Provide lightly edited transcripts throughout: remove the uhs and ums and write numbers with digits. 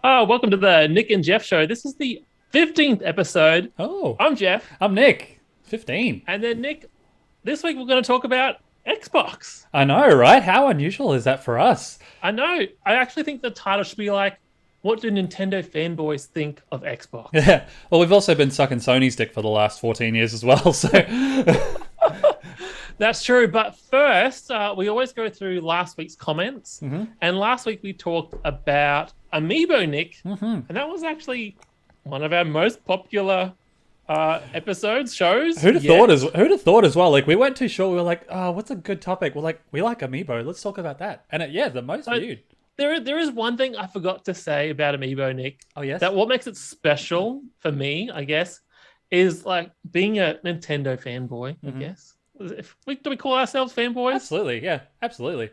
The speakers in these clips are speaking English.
Oh, welcome to the Nick and Jeff show. This is the 15th episode. Oh, I'm Jeff. I'm Nick. 15. And then, Nick, this week we're going to talk about Xbox. I know, right? How unusual is that for us? I know. I actually think the title should be like, what do Nintendo fanboys think of Xbox? Yeah. Well, we've also been sucking Sony's dick for the last 14 years as well. So, That's true. But first, we always go through last week's comments. And last week we talked about Amiibo, Nick. And that was actually one of our most popular shows. who'd have thought as well? Like, we weren't too sure. We were like, oh, what's a good topic? We're like, we like Amiibo. Let's talk about that. And the most viewed. There is one thing I forgot to say about Amiibo, Nick. Oh, yes? That what makes it special for me, I guess, is like being a Nintendo fanboy, I guess. Do we call ourselves fanboys? Absolutely. Yeah, absolutely.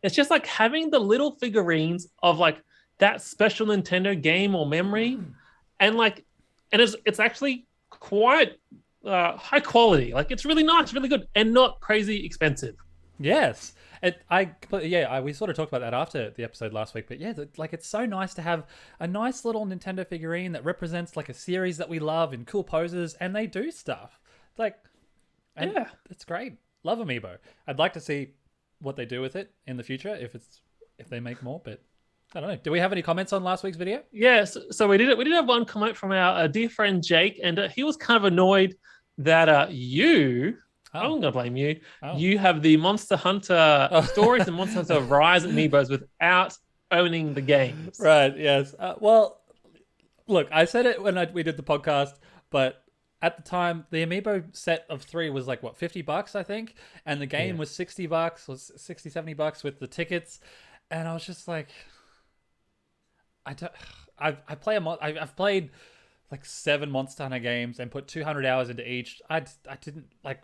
It's just like having the little figurines of like that special Nintendo game or memory, and it's actually quite high quality. Like it's really nice, really good, and not crazy expensive. Yes. We sort of talked about that after the episode last week, but yeah, like it's so nice to have a nice little Nintendo figurine that represents like a series that we love in cool poses, and they do stuff. Yeah, it's great. Love Amiibo. I'd like to see what they do with it in the future if they make more, but I don't know. Do we have any comments on last week's video? Yes, so we did have one comment from our dear friend Jake, and he was kind of annoyed that you. I'm gonna blame you. Oh. You have the Monster Hunter stories and Monster Hunter Rise Amiibos without owning the games. Right. Yes. Well, look, I said it when we did the podcast, but at the time, the Amiibo set of 3 was like, what, $50, I think? And the game was $60, was 60, $70 with the tickets. And I was just like, I've played like 7 Monster Hunter games and put 200 hours into each. I didn't like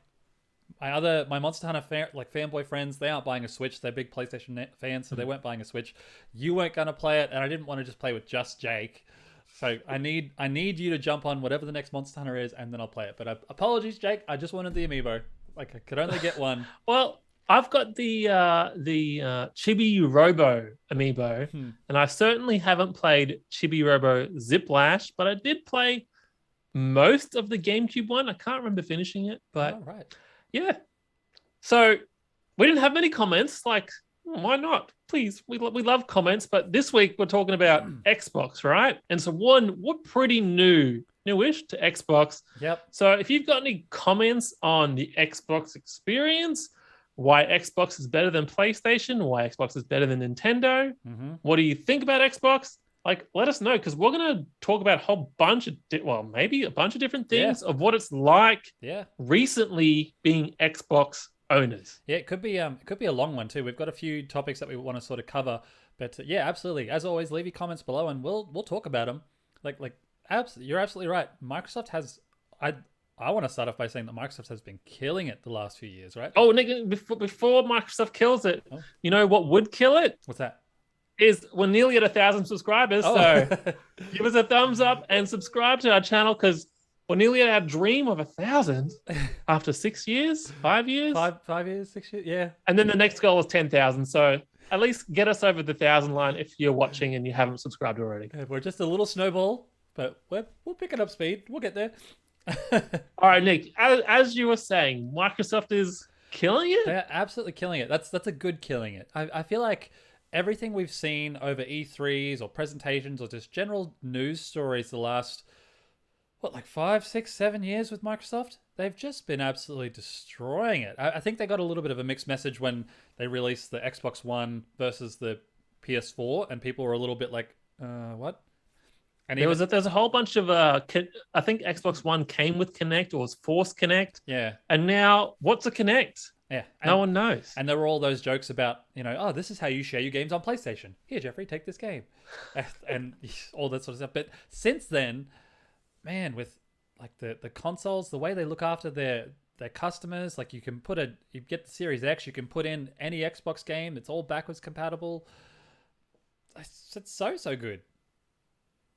my Monster Hunter fanboy friends. They aren't buying a Switch. They're big PlayStation fans, so they weren't buying a Switch. You weren't going to play it, and I didn't want to just play with just Jake. So I need you to jump on whatever the next Monster Hunter is, and then I'll play it. But apologies, Jake. I just wanted the Amiibo. Like I could only get one. Well, I've got the Chibi Robo Amiibo, and I certainly haven't played Chibi Robo Ziplash, but I did play most of the GameCube one. I can't remember finishing it, but right. Yeah. So we didn't have many comments. Like, why not? Please, we love comments. But this week we're talking about Xbox, right? And so we're pretty newish to Xbox. Yep. So if you've got any comments on the Xbox experience, why Xbox is better than PlayStation, why Xbox is better than Nintendo, what do you think about Xbox? Like, let us know, because we're going to talk about a whole bunch of, maybe a bunch of different things of what it's like recently being Xbox owners. Yeah, it could be a long one too. We've got a few topics that we want to sort of cover, but yeah, absolutely. As always, leave your comments below and we'll talk about them. You're absolutely right. Microsoft has, I want to start off by saying that Microsoft has been killing it the last few years, right? Oh, Nick, before Microsoft kills it, you know what would kill it? What's that? Is we're nearly at 1,000 subscribers. So give us a thumbs up and subscribe to our channel, because we're nearly at our dream of 1,000 after 6 years, 5 years, 5 years, 6 years, yeah. And then the next goal is 10,000. So at least get us over the 1,000 line if you're watching and you haven't subscribed already. We're just a little snowball, but we'll pick it up speed. We'll get there. All right, Nick. As you were saying, Microsoft is killing it. They're absolutely killing it. That's a good killing it. I feel like everything we've seen over E3s or presentations or just general news stories the last, 5, 6, 7 years with Microsoft, they've just been absolutely destroying it. I think they got a little bit of a mixed message when they released the Xbox One versus the PS4, and people were a little bit like, what? And there's a whole bunch of I think Xbox One came with Kinect or was forced Kinect. Yeah. And now what's a Kinect? Yeah. No one knows. And there were all those jokes about, this is how you share your games on PlayStation. Here, Jeffrey, take this game. And all that sort of stuff. But since then, man, with like the consoles, the way they look after their customers, like you get the Series X, you can put in any Xbox game. It's all backwards compatible. It's so good.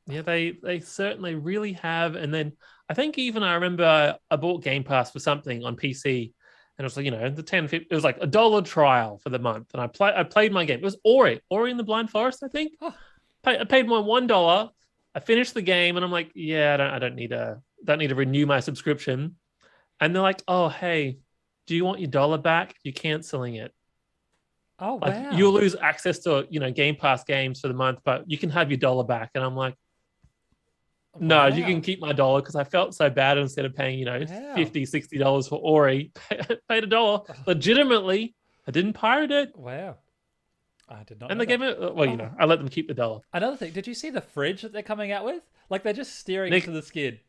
Yeah, they certainly really have. And then I think even I remember I bought Game Pass for something on PC, and it was like, the 10, 50, it was like $1 trial for the month. And I played my game. It was Ori in the Blind Forest, I think. Oh. I paid my $1. I finished the game, and I'm like, yeah, I don't need to renew my subscription. And they're like, oh, hey, do you want your dollar back? You're canceling it. Oh Like you'll wow. lose access to Game Pass games for the month, but you can have your dollar back. And I'm like, no, you can Wow. keep my dollar, because I felt so bad. Instead of paying, Wow. 50 $60 for Ori, paid $1. Legitimately, I didn't pirate it. Wow. I did not And know they that. gave it, well, Oh, I let them keep the dollar. another thing. Did you see the fridge that they're coming out with? Like they're just steering into Nick, the skid.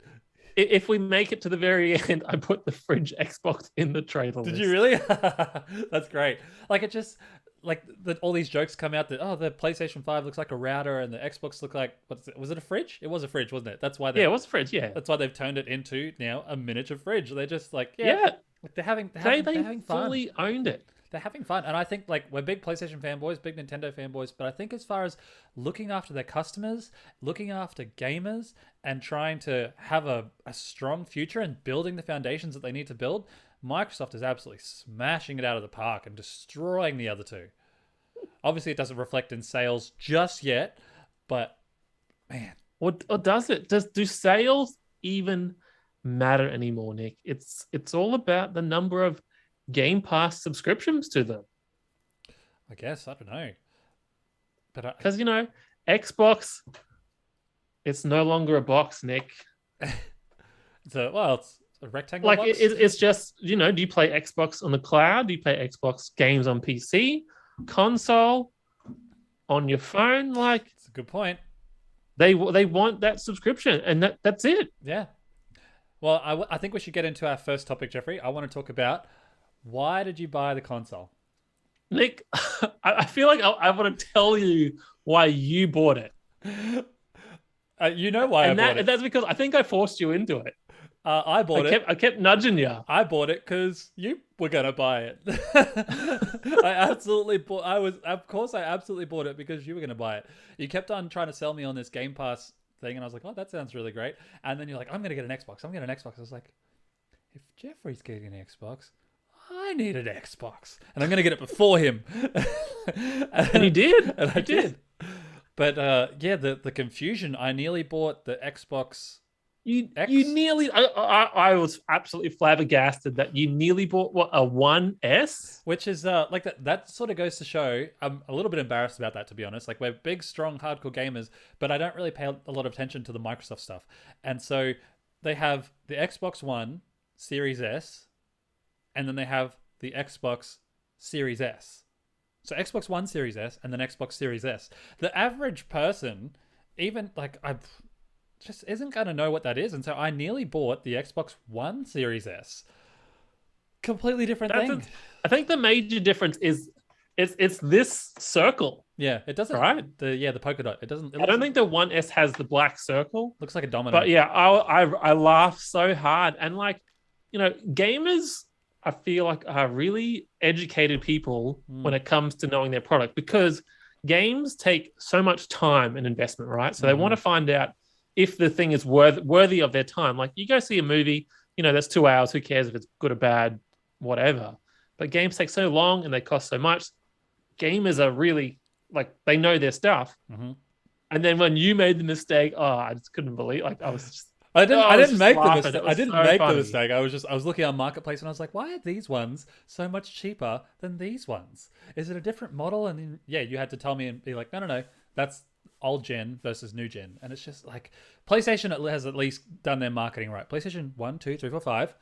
if we make it to the very end, I put the fridge Xbox in the trailer Did you list. really? That's great. Like it just like all these jokes come out that the PlayStation 5 looks like a router and the Xbox look like was it a fridge? It was a fridge, wasn't it? Yeah, it was fridge. Yeah, that's why they've turned it into now a miniature fridge. They're just like, yeah, yeah. like they're They having fun. fully owned it. They're having fun. And I think like we're big PlayStation fanboys, big Nintendo fanboys, but I think as far as looking after their customers, looking after gamers, and trying to have a strong future and building the foundations that they need to build, Microsoft is absolutely smashing it out of the park and destroying the other two. Obviously, it doesn't reflect in sales just yet, but man, Or does it? Do sales even matter anymore, Nick? It's all about the number of Game Pass subscriptions to them. I guess I don't know, but Because Xbox, it's no longer a box, Nick. it's a rectangle Like box. it's just do you play Xbox on the cloud? Do you play Xbox games on PC, console, on your phone? Like It's a good point. they want that subscription, and that's it. Yeah. Well, I think we should get into our first topic, Jeffrey. I want to talk about why did you buy the console? Nick, I feel like I want to tell you why you bought it, You know why I and bought it. that's because I think I forced you into it. I bought it. I kept nudging you. I bought it because you were gonna buy it. I absolutely bought. Of course, I absolutely bought it because you were gonna buy it. You kept on trying to sell me on this Game Pass thing, and I was like, "Oh, that sounds really great." And then you're like, "I'm gonna get an Xbox. I'm gonna get an Xbox." I was like, "If Jeffrey's getting an Xbox, I need an Xbox, and I'm gonna get it before him." And you did, and I did. But yeah, the confusion. I nearly bought the Xbox. You X? you nearly. I was absolutely flabbergasted that you nearly bought what, a 1S. Which is like that sort of goes to show I'm a little bit embarrassed about that, to be honest. Like we're big, strong, hardcore gamers, but I don't really pay a lot of attention to the Microsoft stuff. And so they have the Xbox One Series S, and then they have the Xbox Series S. So Xbox One Series S and then Xbox Series S. The average person, even like I just isn't going to know what that is. And so I nearly bought the Xbox One Series S. Completely different thing. I think the major difference is it's this circle, Yeah, it doesn't. right? The polka dot. It doesn't. I don't think the 1S has the black circle, Looks like a domino. but yeah, I laughed so hard. And like, gamers, I feel like are really educated people when it comes to knowing their product, because games take so much time and investment, right? So they want to find out if the thing is worthy of their time. Like you go see a movie, that's 2 hours. Who cares if it's good or bad, whatever. But games take so long and they cost so much. Gamers are really like, they know their stuff. Mm-hmm. And then when you made the mistake, I just couldn't believe. Like I was just. I didn't make the mistake. I didn't make the mistake. I was looking on Marketplace and I was like, why are these ones so much cheaper than these ones? Is it a different model? And then, yeah, you had to tell me and be like, no, that's old gen versus new gen. And it's just like PlayStation has at least done their marketing right. PlayStation 1, 2, 3, 4, 5.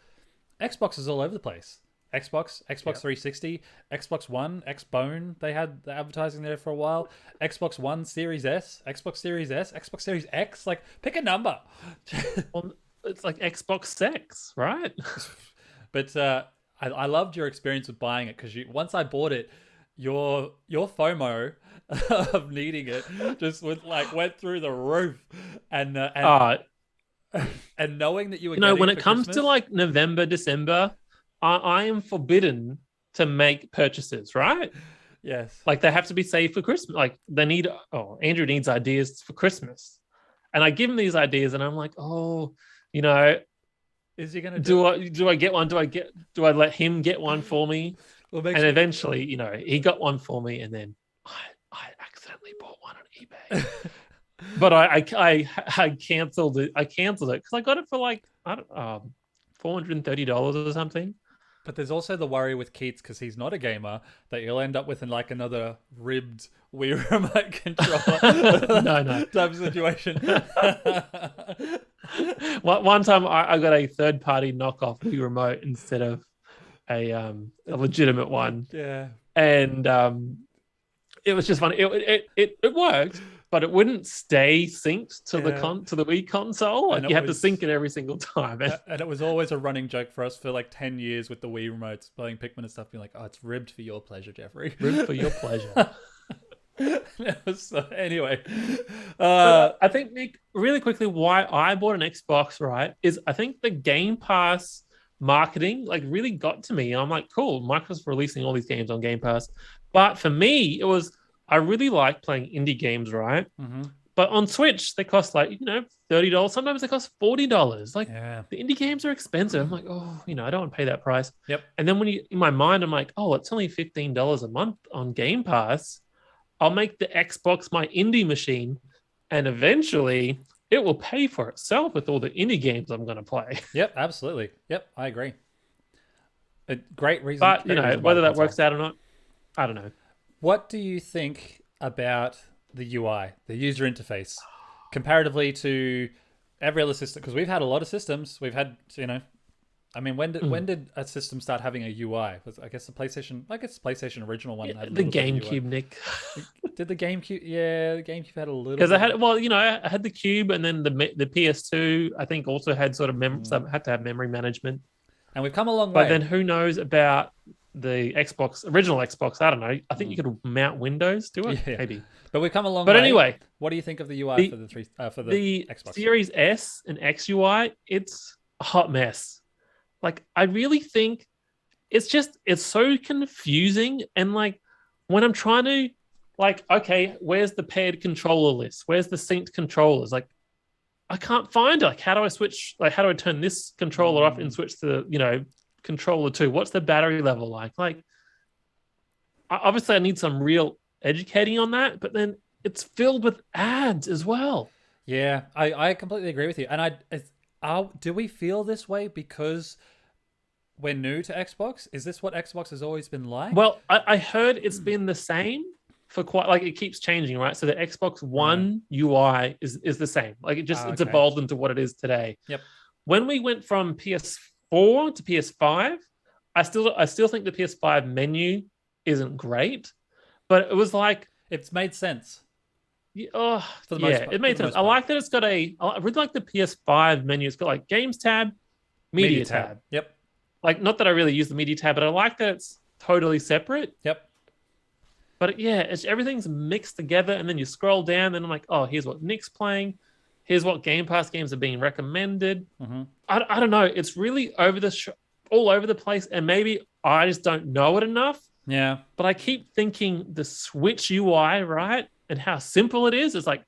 Xbox is all over the place. Xbox 360, Xbox One, Xbone. They had the advertising there for a while. Xbox One Series S, Xbox Series S, Xbox Series X. Like, pick a number. Well, it's like Xbox sex, right? But I loved your experience with buying it because once I bought it, your FOMO of needing it just went through the roof, and and knowing that you were getting when it it for comes Christmas, to like November, December, I am forbidden to make purchases, right? yes, Like they have to be saved for Christmas. Like Andrew needs ideas for Christmas. And I give him these ideas and I'm like, is he gonna do I get one? Do I let him get one for me? Well, And eventually, he got one for me, and then I accidentally bought one on eBay. but I canceled it. I canceled it because I got it for like I don't $430 or something. But there's also the worry with Keats, because he's not a gamer, that you'll end up with like another ribbed Wii remote controller No. type of situation. One time I got a third party knockoff Wii remote instead of a legitimate one. Yeah. And it was just funny. It worked, but it wouldn't stay synced to the Wii console. Like you had to sync it every single time. And it was always a running joke for us for like 10 years with the Wii remotes, playing Pikmin and stuff, being like, oh, it's ribbed for your pleasure, Jeffrey. Ribbed for your pleasure. Anyway. I think, Nick, really quickly, why I bought an Xbox, right, is I think the Game Pass marketing like really got to me. I'm like, cool, Microsoft's releasing all these games on Game Pass. But for me, it was, I really like playing indie games, right? Mm-hmm. But on Switch, they cost like, $30. Sometimes they cost $40. Like the indie games are expensive. I'm like, I don't want to pay that price. Yep. And then in my mind, I'm like, it's only $15 a month on Game Pass. I'll make the Xbox my indie machine, and eventually it will pay for itself with all the indie games I'm going to play. Yep, absolutely. Yep, I agree. A great reason. But, whether that works out or not, I don't know. What do you think about the UI, the user interface, comparatively to every other system? Because we've had a lot of systems. We've had, when did a system start having a UI? Was I guess the PlayStation original one had the GameCube, Nick. Did the GameCube? Yeah, the GameCube had a little. Because I had the Cube, and then the PS2. I think also had sort of had to have memory management. And we've come a long way. But then who knows about the original Xbox? I don't know. I think you could mount Windows to it, maybe. But we've come a long way. But anyway, what do you think of the UI for the Xbox? Series S and X UI? It's a hot mess. Like, I really think it's so confusing. And like, when I'm trying to, like, okay, where's the paired controller list? Where's the synced controllers? Like, I can't find it. Like, how do I switch? Like, how do I turn this controller off and switch to, controller 2? What's the battery level like? Like, obviously I need some real educating on that, but then it's filled with ads as well. Yeah, I completely agree with you. And do we feel this way because we're new to Xbox? Is this what Xbox has always been like? Well, I heard it's been the same for quite, like, it keeps changing, right? So the Xbox One UI is the same. Like, it's evolved into what it is today. Yep. When we went from PS4 to PS5, I still think the PS5 menu isn't great, but it was like, it's made sense. It made sense. I like that it's got I really like the PS5 menu. It's got like Games tab, Media tab. Yep. Like, not that I really use the Media tab, but I like that it's totally separate. Yep. But everything's mixed together, and then you scroll down, and I'm like, oh, here's what Nick's playing. Here's what Game Pass games are being recommended. Mm-hmm. I don't know. It's really all over the place, and maybe I just don't know it enough. Yeah. But I keep thinking the Switch UI, right, and how simple it is. It's like,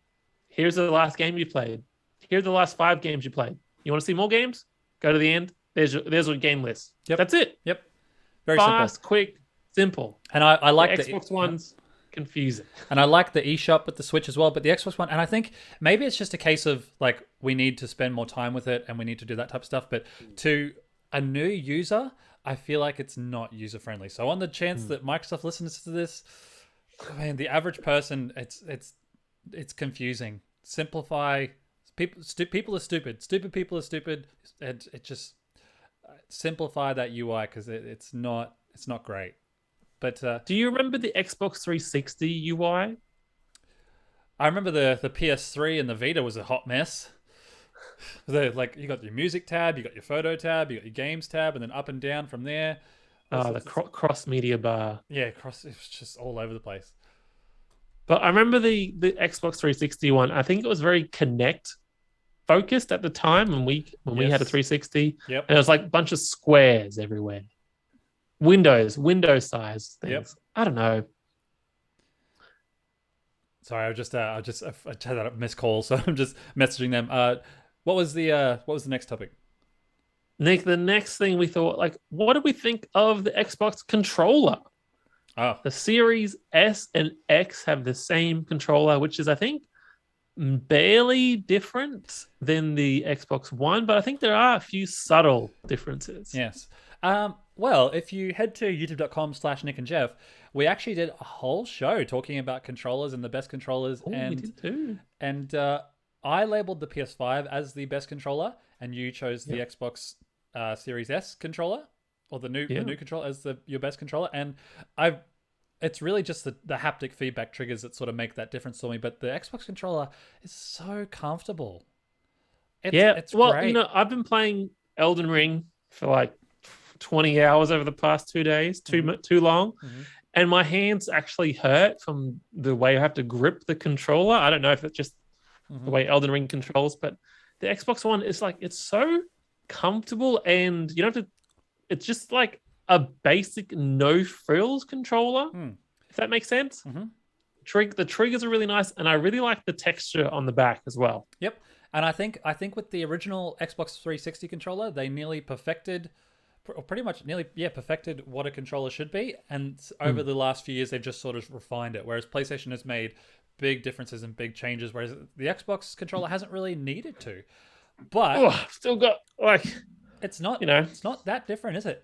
here's the last game you played. Here's the last 5 games you played. You want to see more games? Go to the end. There's your game list. Yep. That's it. Yep. Very fast, simple. quick, simple. And I like the Xbox One's confusing. And I like the eShop with the Switch as well, but the Xbox One, and I think maybe it's just a case of like, we need to spend more time with it and we need to do that type of stuff. But to a new user, I feel like it's not user friendly. So on the chance that Microsoft listens to this, man, the average person, it's confusing. Simplify. People are stupid. Stupid people are stupid. And it just simplify that UI, because it's not great. But do you remember the Xbox 360 UI? I remember the PS3 and the Vita was a hot mess. Like, you got your music tab, you got your photo tab, you got your games tab, and then up and down from there. The cross media bar. Yeah, it was just all over the place. But I remember the Xbox 360 one. I think it was very Kinect focused at the time when we had a 360. Yep. And it was like a bunch of squares everywhere. Window size things. Yep. I don't know. Sorry, I had a missed call, so I'm just messaging them. What was the next topic? Nick, the next thing we thought, like, what do we think of the Xbox controller? Oh. The Series S and X have the same controller, which is, I think, barely different than the Xbox One, but I think there are a few subtle differences. Yes. Well, if you head to youtube.com/Nick&Jeff, we actually did a whole show talking about controllers and the best controllers. Oh, we did too. And I labeled the PS5 as the best controller, and you chose the Xbox Series S controller, or the new controller as your best controller. And it's really just the haptic feedback triggers that sort of make that difference for me. But the Xbox controller is so comfortable. It's great. You know, I've been playing Elden Ring for like 20 hours over the past 2 days, too long. Mm-hmm. And my hands actually hurt from the way I have to grip the controller. I don't know if it's just the way Elden Ring controls, but the Xbox One is like, it's so comfortable, and you don't have to, it's just like a basic no frills controller, if that makes sense. The triggers are really nice, and I really like the texture on the back as well. Yep. And I think with the original Xbox 360 controller, they nearly perfected what a controller should be. And over the last few years, they've just sort of refined it. Whereas PlayStation has made big differences and big changes, whereas the Xbox controller hasn't really needed to. But I've still got it's not, it's not that different, is it?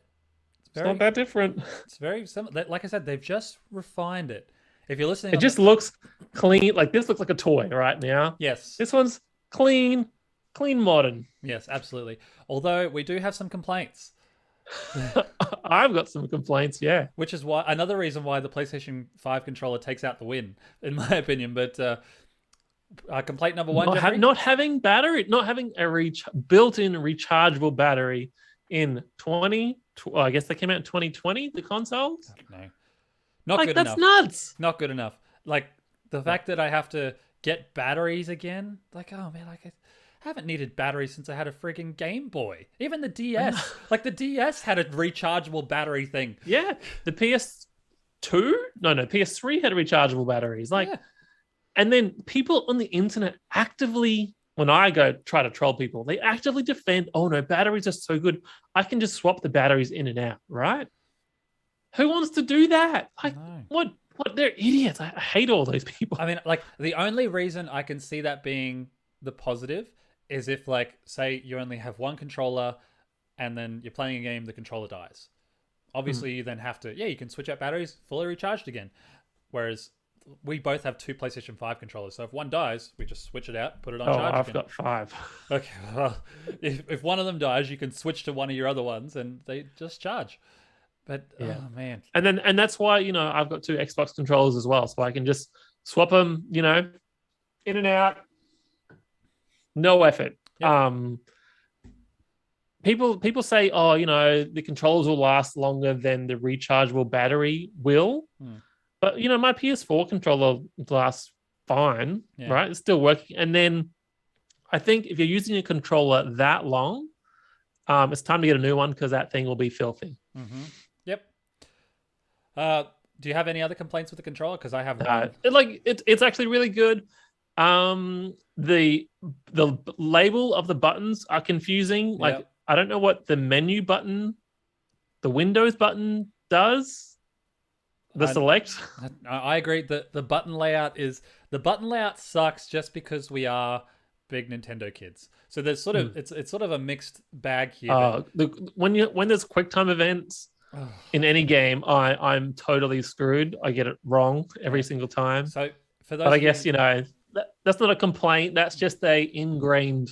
It's not that different. It's very similar. Like I said, they've just refined it. If you're listening, it just looks clean. Like this looks like a toy right now. Yes. This one's clean, modern. Yes, absolutely. Although we do have some complaints. I've got some complaints, yeah. Which is another reason why the PlayStation 5 controller takes out the win, in my opinion. But complaint number one: not having a built-in rechargeable battery in 20. I guess they came out in 2020. The consoles. No, not good enough. That's nuts. Not good enough. Like the fact that I have to get batteries again. Like, oh man, I haven't needed batteries since I had a freaking Game Boy. Even the DS. Like the DS had a rechargeable battery thing. Yeah. The PS2? No, PS3 had rechargeable batteries. And then people on the internet actively, when I go try to troll people, they actively defend, oh no, batteries are so good. I can just swap the batteries in and out, right? Who wants to do that? Like, what? They're idiots. I hate all those people. I mean, like, the only reason I can see that being the positive is if, like, say you only have one controller and then you're playing a game, the controller dies. Obviously, you then have to, you can switch out batteries, fully recharged again. Whereas we both have two PlayStation 5 controllers. So if one dies, we just switch it out, put it on charge I've got 5. Okay, well, if one of them dies, you can switch to one of your other ones and they just charge. But, oh, man. And that's why, I've got 2 Xbox controllers as well. So I can just swap them, in and out. No effort. Yep. People say, the controllers will last longer than the rechargeable battery will. But, my PS4 controller lasts fine, right? It's still working. And then I think if you're using a controller that long, it's time to get a new one because that thing will be filthy. Yep. Do you have any other complaints with the controller? Because I have one. It's actually really good. The label of the buttons are confusing. Like, I don't know what the menu button, the Windows button does. Select. I agree that the button layout sucks just because we are big Nintendo kids. So there's sort of it's sort of a mixed bag here. When there's QuickTime events in any game, I'm totally screwed. I get it wrong every single time. So for those, but I guess that's not a complaint. That's just a ingrained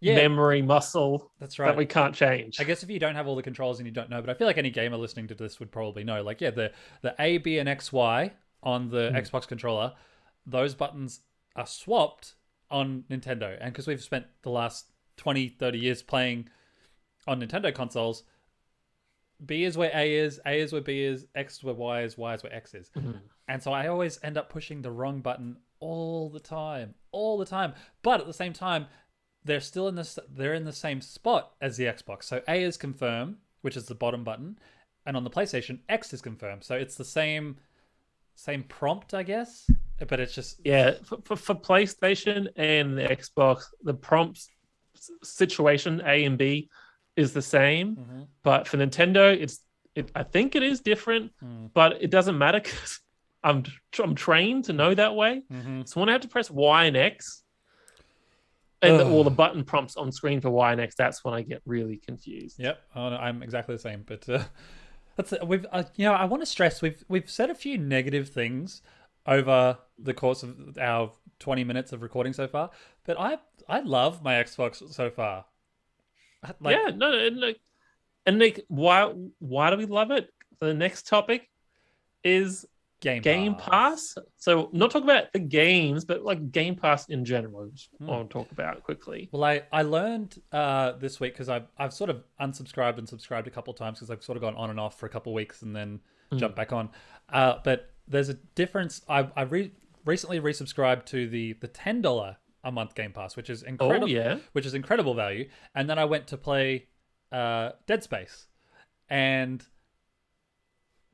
memory muscle. That's right. That we can't change. I guess if you don't have all the controls and you don't know, but I feel like any gamer listening to this would probably know. Like, the A, B, and X, Y on the Xbox controller, those buttons are swapped on Nintendo. And because we've spent the last 20, 30 years playing on Nintendo consoles, B is where A is where B is, X is where Y is where X is. And so I always end up pushing the wrong button all the time. But at the same time, they're still they're in the same spot as the Xbox. So A is confirm, which is the bottom button, and on the PlayStation, X is confirm. So it's the same prompt, I guess, but it's just for PlayStation and the Xbox, the prompt situation A and B is the same, but for Nintendo, I think it is different, but it doesn't matter because I'm trained to know that way. So when I have to press Y and X, and all the button prompts on screen for Y and X, that's when I get really confused. Yep, I'm exactly the same. But that's we've I want to stress we've said a few negative things over the course of our 20 minutes of recording so far, but I love my Xbox so far. Yeah, no, and Nick, why do we love it? The next topic is Game Pass. So not talk about the games, but like Game Pass in general. I'll talk about quickly. Well, I learned this week because I've sort of unsubscribed and subscribed a couple of times because I've sort of gone on and off for a couple of weeks and then jumped back on. But there's a difference. I recently resubscribed to the $10 a month Game Pass, which is incredible. Oh, yeah. Which is incredible value. And then I went to play Dead Space, and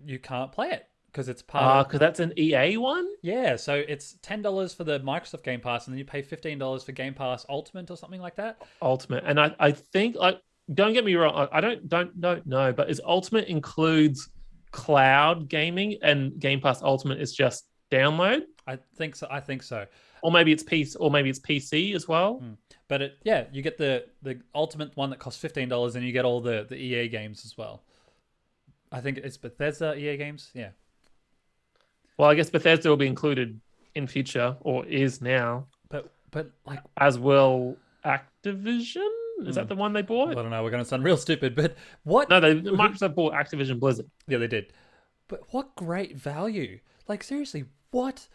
you can't play it because it's part because that's an EA one. Yeah, so it's $10 for the Microsoft Game Pass, and then you pay $15 for Game Pass Ultimate or something like that. Ultimate, and I think, like, don't get me wrong, I don't know, but is Ultimate includes cloud gaming and Game Pass Ultimate is just download? I think so. Or maybe it's PC as well. But you get the Ultimate one that costs $15, and you get all the EA games as well. I think it's Bethesda EA games. Yeah. Well, I guess Bethesda will be included in future, or is now. But like, as well, Activision? Is that the one they bought? I don't know. We're going to sound real stupid, but what? No, Microsoft bought Activision Blizzard. Yeah, they did. But what great value! Like, seriously, what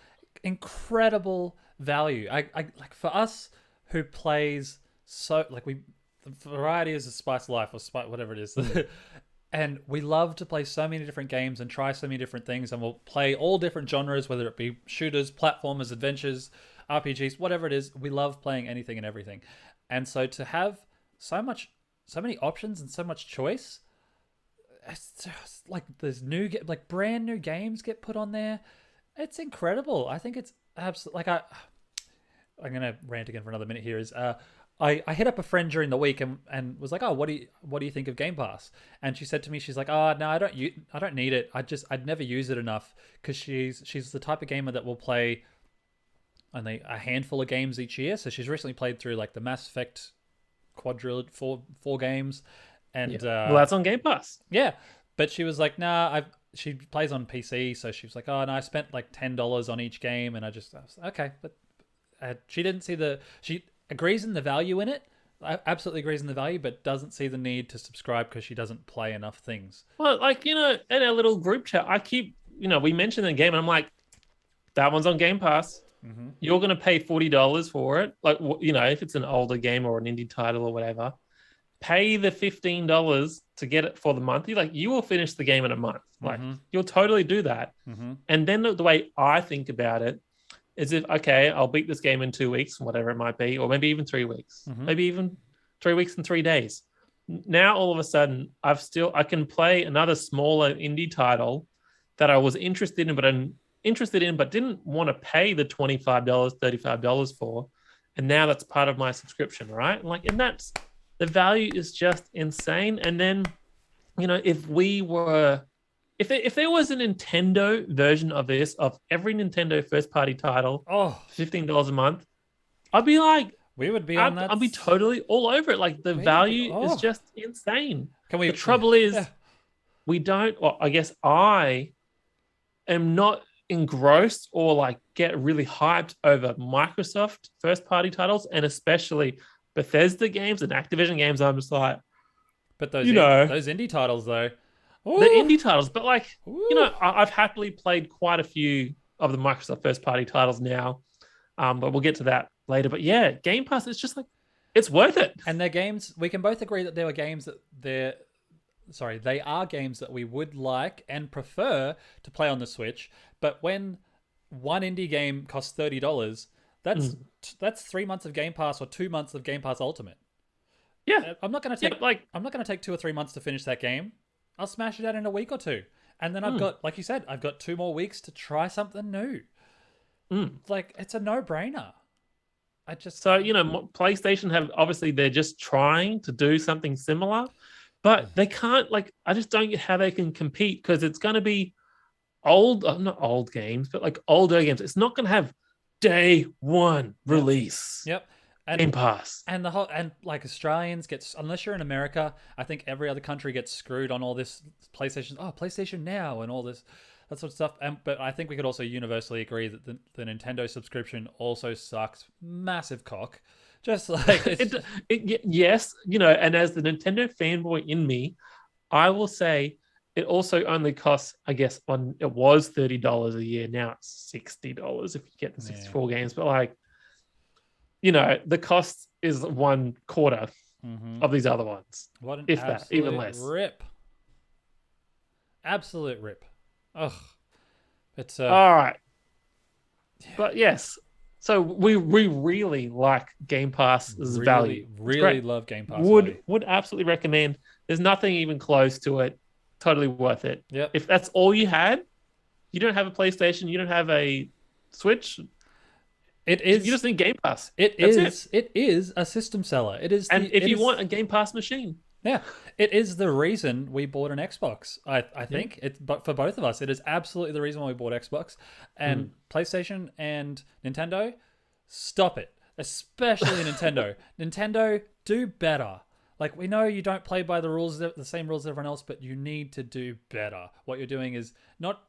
incredible value! I like, for us who plays so, like, the variety is a spice of life, or spice, whatever it is. And we love to play so many different games and try so many different things, and we'll play all different genres, whether it be shooters, platformers, adventures, RPGs, whatever it is. We love playing anything and everything. And so to have so many options and so much choice, it's just like there's brand new games get put on there. It's incredible. I think it's absolutely, like, I'm gonna rant again for another minute here. I hit up a friend during the week and was like, oh, what do you think of Game Pass? And she said to me, she's like, oh, no, I don't need it. I'd never use it enough, because she's the type of gamer that will play only a handful of games each year. So she's recently played through like the Mass Effect quadrillion, four games, and well, that's on Game Pass. Yeah, but she was like, nah, she plays on PC, so she was like, oh no, I spent like $10 on each game, and I was like, okay, but she didn't see she agrees in the value in it. Absolutely agrees in the value, but doesn't see the need to subscribe because she doesn't play enough things. Well, like, in our little group chat, I keep, we mention the game, and I'm like, that one's on Game Pass. Mm-hmm. You're going to pay $40 for it. Like, if it's an older game or an indie title or whatever, pay the $15 to get it for the month. You will finish the game in a month. Like, you'll totally do that. Mm-hmm. And then the way I think about it is, okay, I'll beat this game in 2 weeks, whatever it might be, or maybe even 3 weeks, maybe even 3 weeks and 3 days. Now, all of a sudden, I can play another smaller indie title that I was interested in, but didn't want to pay the $25, $35 for. And now that's part of my subscription, right? And that's, the value is just insane. And then, if there was a Nintendo version of this, of every Nintendo first party title, $15 a month, I'd be like, we would be on that. I'd be totally all over it. Like, the value is just insane. The trouble is, we don't, well, I guess I am not engrossed or like get really hyped over Microsoft first party titles, and especially Bethesda games and Activision games. I'm just like, but those indie titles though. Ooh. The indie titles, but like, I've happily played quite a few of the Microsoft first party titles now, but we'll get to that later. But yeah, Game Pass, it's just like, it's worth it. And they're games, we can both agree that they are games that we would like and prefer to play on the Switch. But when one indie game costs $30, that's 3 months of Game Pass or 2 months of Game Pass Ultimate. Yeah, I'm not going to take 2 or 3 months to finish that game. I'll smash it out in a week or two. And then I've got, like you said, I've got 2 more weeks to try something new. Like, it's a no-brainer. PlayStation they're just trying to do something similar, but they can't, I just don't get how they can compete, because it's going to be not old games, but like older games. It's not going to have day one release. Yep. Game Pass. And the whole, and like Australians unless you're in America, I think every other country gets screwed on all this PlayStation Now and all this that sort of stuff. But I think we could also universally agree that the Nintendo subscription also sucks. Massive cock. Just like yes, and as the Nintendo fanboy in me, I will say it also only costs, I guess, it was $30 a year. Now it's $60 if you get the 64 games. But like, the cost is 1/4 of these other ones. What an if that, even less. Rip. Absolute rip. Ugh. It's all right. Yeah. But yes. So we really like Game Pass's value. Really love Game Pass. Would absolutely recommend. There's nothing even close to it. Totally worth it. Yep. If that's all you had, you don't have a PlayStation, you don't have a Switch. It is. You just need Game Pass. It is a system seller. It is. If you want a Game Pass machine. Yeah, it is the reason we bought an Xbox. I think but for both of us, it is absolutely the reason why we bought Xbox and PlayStation and Nintendo. Stop it, especially Nintendo. Nintendo, do better. Like, we know you don't play by the rules, the same rules as everyone else, but you need to do better. What you're doing is not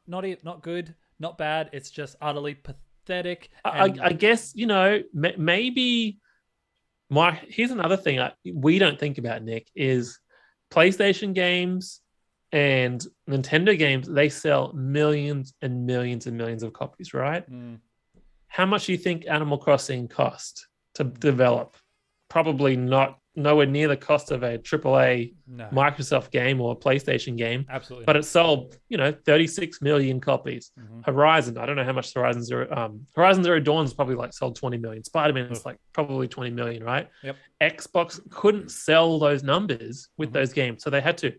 good, not bad. It's just utterly pathetic. I guess maybe. Here's another thing we don't think about, Nick, is PlayStation games and Nintendo games, they sell millions and millions and millions of copies, right? How much do you think Animal Crossing cost to develop? Probably nowhere near the cost of a AAA Microsoft game or a PlayStation game. Absolutely. But it sold, 36 million copies. Horizon, I don't know how much Horizon Zero Dawn's probably like sold 20 million. Spider-Man is like probably 20 million, right? Yep. Xbox couldn't sell those numbers with those games. So they had to,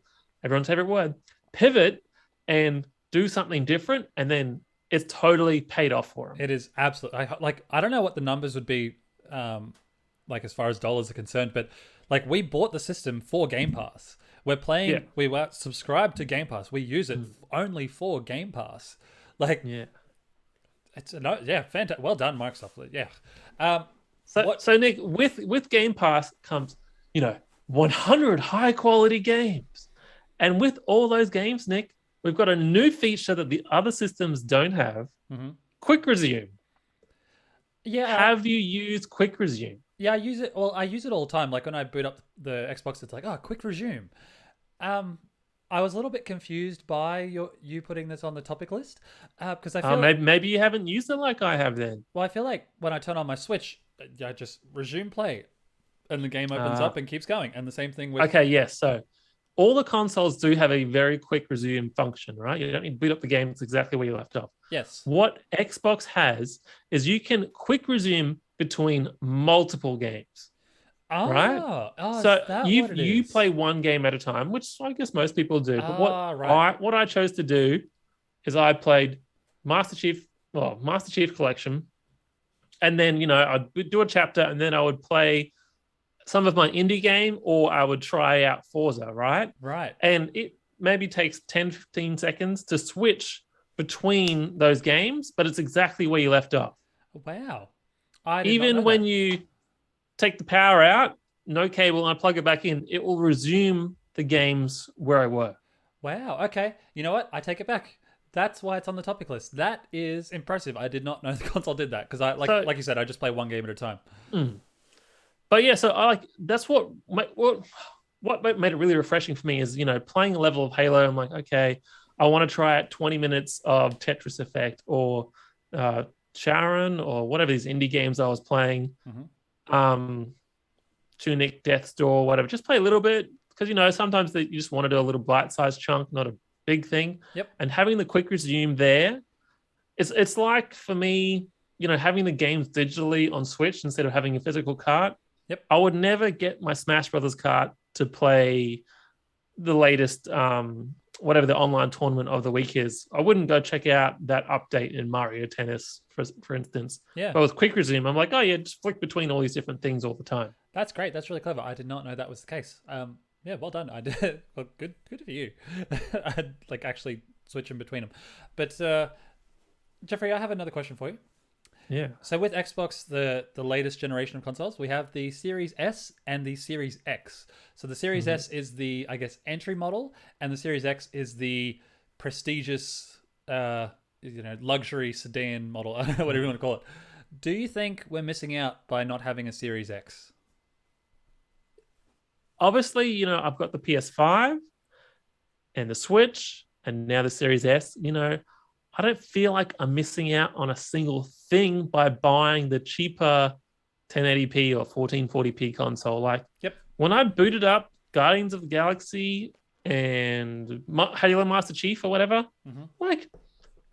everyone's favorite word, pivot and do something different. And then it's totally paid off for them. It is absolutely. I don't know what the numbers would be, like as far as dollars are concerned, but like we bought the system for Game Pass. We're playing, we were subscribed to Game Pass. We use it only for Game Pass. Like, it's fantastic. Well done, Microsoft. Yeah. So Nick, with Game Pass comes, 100 high quality games. And with all those games, Nick, we've got a new feature that the other systems don't have. Quick Resume. Yeah. Have you used Quick Resume? Yeah, I use it. Well, I use it all the time. Like when I boot up the Xbox, it's like, quick resume. I was a little bit confused by you putting this on the topic list because I feel maybe you haven't used it like I have then. Well, I feel like when I turn on my Switch, I just resume play, and the game opens up and keeps going. And the same thing with. Okay, yes. So all the consoles do have a very quick resume function, right? You don't need to boot up the game; it's exactly where you left off. Yes. What Xbox has is you can quick resume between multiple games. Right? So you play one game at a time, which I guess most people do. But what I chose to do is I played Master Chief Collection, and then I'd do a chapter, and then I would play some of my indie game, or I would try out Forza, right? Right. And it maybe takes 10-15 seconds to switch between those games, but it's exactly where you left off. Wow. Even when you take the power out, no cable, and I plug it back in, it will resume the games where I were. Wow. Okay. You know what? I take it back. That's why it's on the topic list. That is impressive. I did not know the console did that because like you said, I just play one game at a time. But yeah, so that's what made it really refreshing for me is playing a level of Halo. I'm like, okay, I want to try out 20 minutes of Tetris Effect or Sharon or whatever these indie games I was playing. Tunic, Death's Door, whatever. Just play a little bit because sometimes you just want to do a little bite-sized chunk, not a big thing. Yep. And having the quick resume there, it's like for me, having the games digitally on Switch instead of having a physical cart. Yep. I would never get my Smash Brothers cart to play the latest whatever the online tournament of the week is. I wouldn't go check out that update in Mario Tennis, for instance. Yeah. But with quick resume, I'm like, oh yeah, just flick between all these different things all the time. That's great. That's really clever. I did not know that was the case. Yeah, well done. I did. Well, good for you. I actually switching between them. But Jeffrey, I have another question for you. Yeah. So with Xbox, the latest generation of consoles, we have the Series S and the Series X. So the Series S is the, I guess, entry model, and the Series X is the prestigious, luxury sedan model. I don't know whatever you want to call it. Do you think we're missing out by not having a Series X? Obviously, I've got the PS5 and the Switch and now the Series S. I don't feel like I'm missing out on a single thing by buying the cheaper 1080p or 1440p console. Like, Yep. when I booted up Guardians of the Galaxy and Halo Master Chief or whatever, like,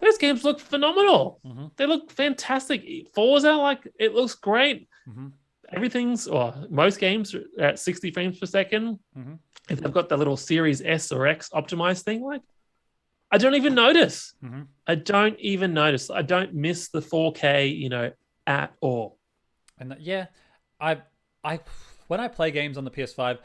those games look phenomenal. They look fantastic. Forza, like, it looks great. Most games are at 60 frames per second. If they've got the little Series S or X optimized thing, like, I don't even notice. I don't even notice. I don't miss the 4K, at all. And I when I play games on the PS5,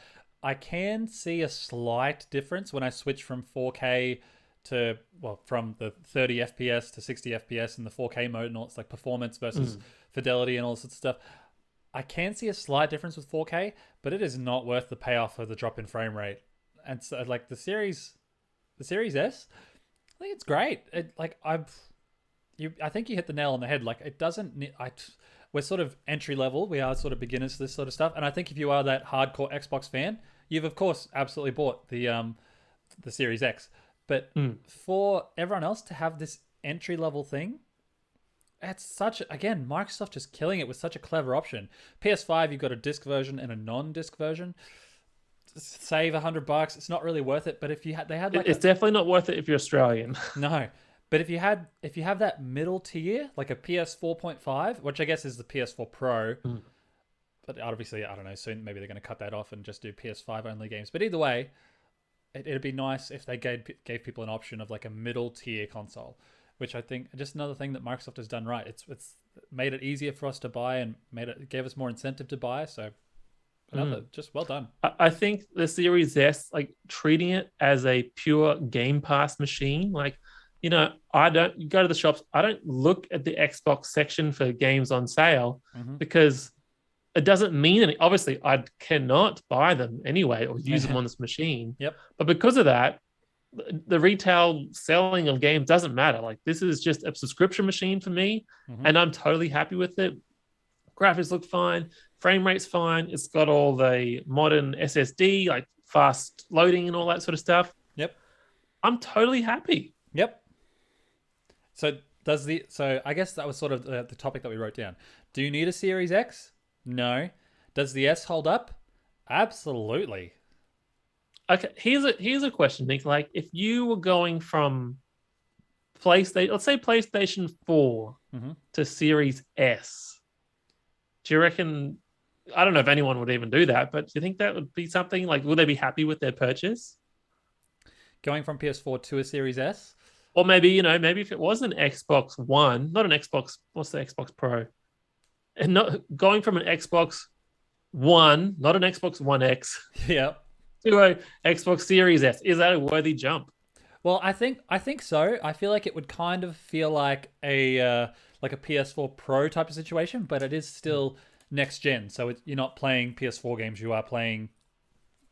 I can see a slight difference when I switch from 4K to from the 30 FPS to 60 FPS in the 4K mode and all. It's like performance versus fidelity and all sorts of stuff. I can see a slight difference with 4K, but it is not worth the payoff of the drop in frame rate. And so, like, the Series S, I think it's great. I think you hit the nail on the head. Like, it doesn't. We're sort of entry level. We are sort of beginners to this sort of stuff. And I think if you are that hardcore Xbox fan, you've of course absolutely bought the Series X. But for everyone else to have this entry level thing, it's Microsoft just killing it with such a clever option. PS5, you've got a disc version and a non-disc version. Save $100. It's not really worth it. But if you they had like, it's definitely not worth it if you're Australian. No, but if you have that middle tier, like a PS 4.5, which I guess is the PS4 Pro, but obviously I don't know. Soon maybe they're going to cut that off and just do PS5 only games. But either way, it'd be nice if they gave people an option of like a middle tier console, which I think just another thing that Microsoft has done right. It's made it easier for us to buy and gave us more incentive to buy. So. Just well done. I think the Series S, like, treating it as a pure Game Pass machine, like, you go to the shops, I don't look at the Xbox section for games on sale because it doesn't mean any. Obviously, I cannot buy them anyway or use them on this machine. Yep. But because of that, the retail selling of games doesn't matter. Like, this is just a subscription machine for me, and I'm totally happy with it. Graphics look fine. Frame rate's fine. It's got all the modern SSD, like fast loading and all that sort of stuff. Yep. I'm totally happy. Yep. So I guess that was sort of the topic that we wrote down. Do you need a Series X? No. Does the S hold up? Absolutely. Okay, here's a question, Nick. Like, if you were going from PlayStation, let's say PlayStation 4 to Series S, do you reckon? I don't know if anyone would even do that, but do you think that would be something like? Would they be happy with their purchase? Going from PS4 to a Series S, or maybe if it was an Xbox One, not an Xbox. What's the Xbox Pro? And not going from an Xbox One, not an Xbox One X, to a Xbox Series S. Is that a worthy jump? Well, I think so. I feel like it would kind of feel like a PS4 Pro type of situation, but it is still next gen. So you're not playing PS4 games; you are playing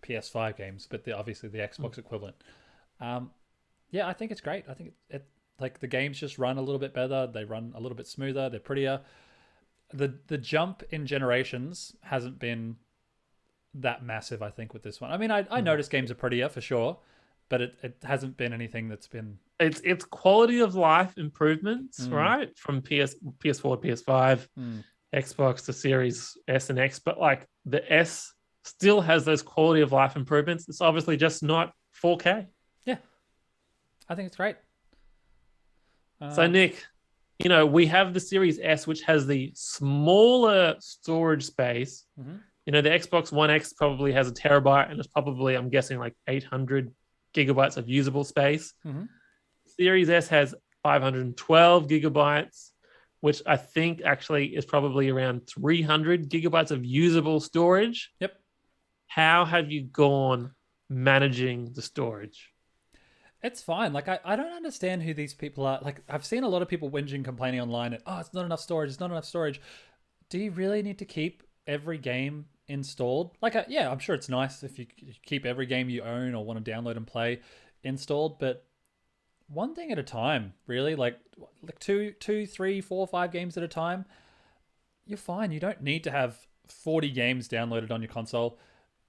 PS5 games, but obviously the Xbox equivalent. I think it's great. I think it like the games just run a little bit better. They run a little bit smoother. They're prettier. The jump in generations hasn't been that massive, I think, with this one. I mean, I noticed games are prettier for sure, but it hasn't been anything that's been. It's quality of life improvements, right? From PS4 to PS5, Xbox to Series S and X, but like the S still has those quality of life improvements. It's obviously just not 4K. Yeah, I think it's great. So Nick, we have the Series S, which has the smaller storage space. The Xbox One X probably has a terabyte, and it's probably, I'm guessing, like 800 gigabytes of usable space. Series S has 512 gigabytes, which I think actually is probably around 300 gigabytes of usable storage. Yep. How have you gone managing the storage? It's fine. Like, I don't understand who these people are. Like, I've seen a lot of people whinging, complaining online that, oh, it's not enough storage. It's not enough storage. Do you really need to keep every game installed? Like, yeah, I'm sure it's nice if you keep every game you own or want to download and play installed, but one thing at a time, really. Like two, 3, 4, 5 games at a time. You're fine. You don't need to have 40 games downloaded on your console.